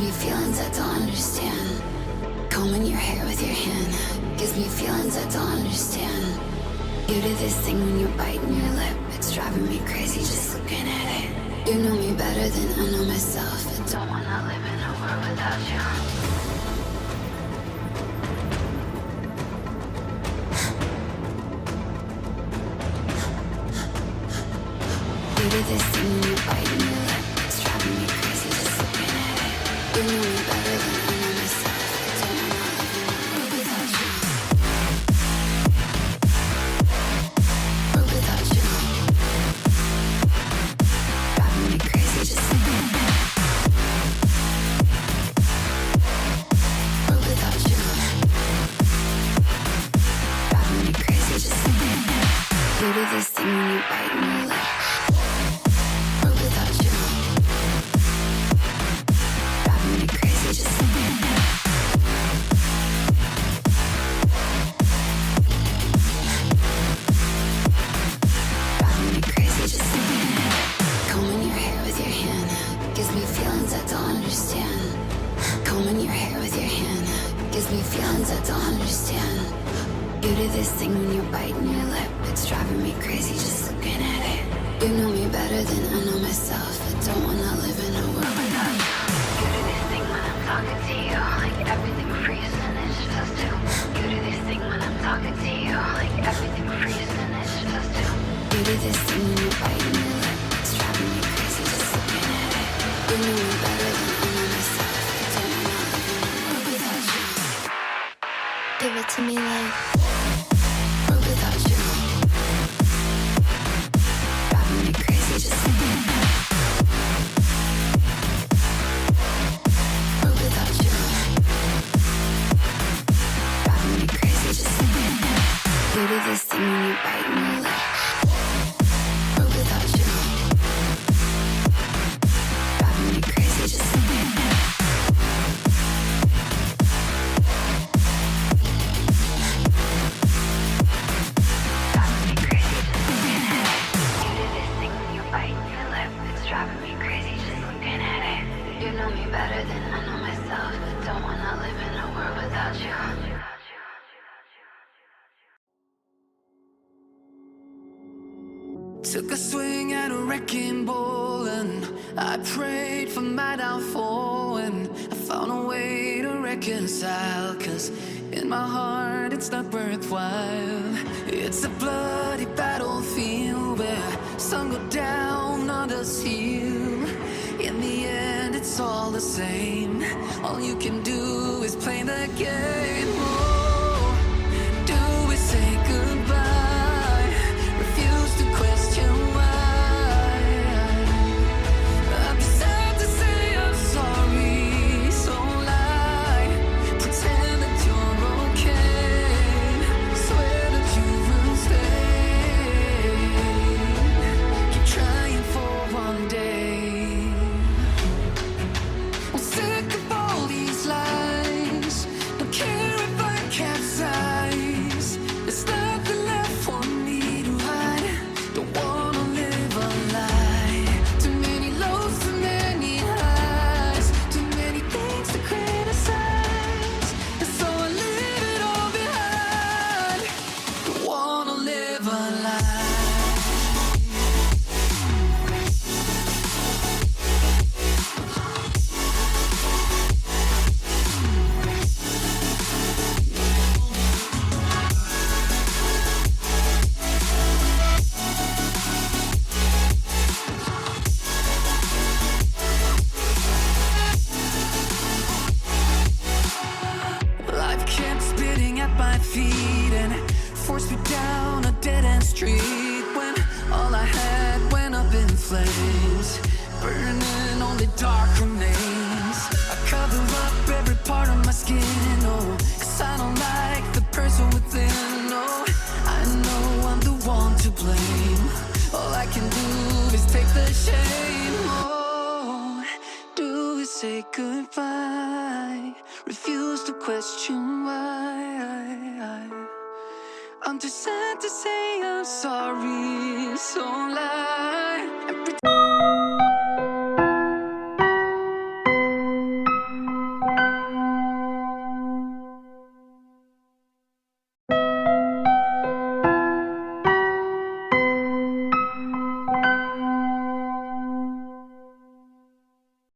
me feelings I don't understand. Combing your hair with your hand gives me feelings I don't understand. You do this thing when you're biting your lip, it's driving me crazy just looking at it. You know me better than I know myself. I don't wanna live in a world without you. You do this thing when you're biting your lip, it's driving me crazy just looking at it. You know me better than I know myself. I don't wanna live in a world without you. World without you. Driving me crazy just looking at it. World without you. Driving me crazy just looking at it. You do this thing when you're biting your lip. Give it to me like world without you. Driving me crazy just looking at it. World without you. Driving me crazy just looking at it. You do this thing when you're biting your lip. World without you. Driving me crazy just looking at it. Took a swing at a wrecking ball and I prayed for my downfall, and I found a way to reconcile, 'cause in my heart it's not worthwhile. It's a bloody battlefield where some go down, others heal. In the end it's all the same. All you can do is play the game. Oh, do we say goodbye? Refuse to question why. I'm sad to say I'm sorry, so lie. Pretend that you're okay. Swear that you will stay. Keep trying for one day. I'm sick of all these lies. Don't care if I capsize. There's nothing left for me to hide. Don't wanna live a lie. Too many lows, too many highs. Too many things to criticize. And so I leave it all behind. Don't wanna live a lie. Life kept spitting at my feet and forced me down a dead-end street, when all I had went up in flames, burning only dark remains. I cover up every part of my skin, oh, 'cause I don't like the person within. Oh, I know I'm the one to blame. All I can do is take the shame. Oh, do we say goodbye? Refuse to question why. I'm too sad to say I'm sorry, so lie and pretend.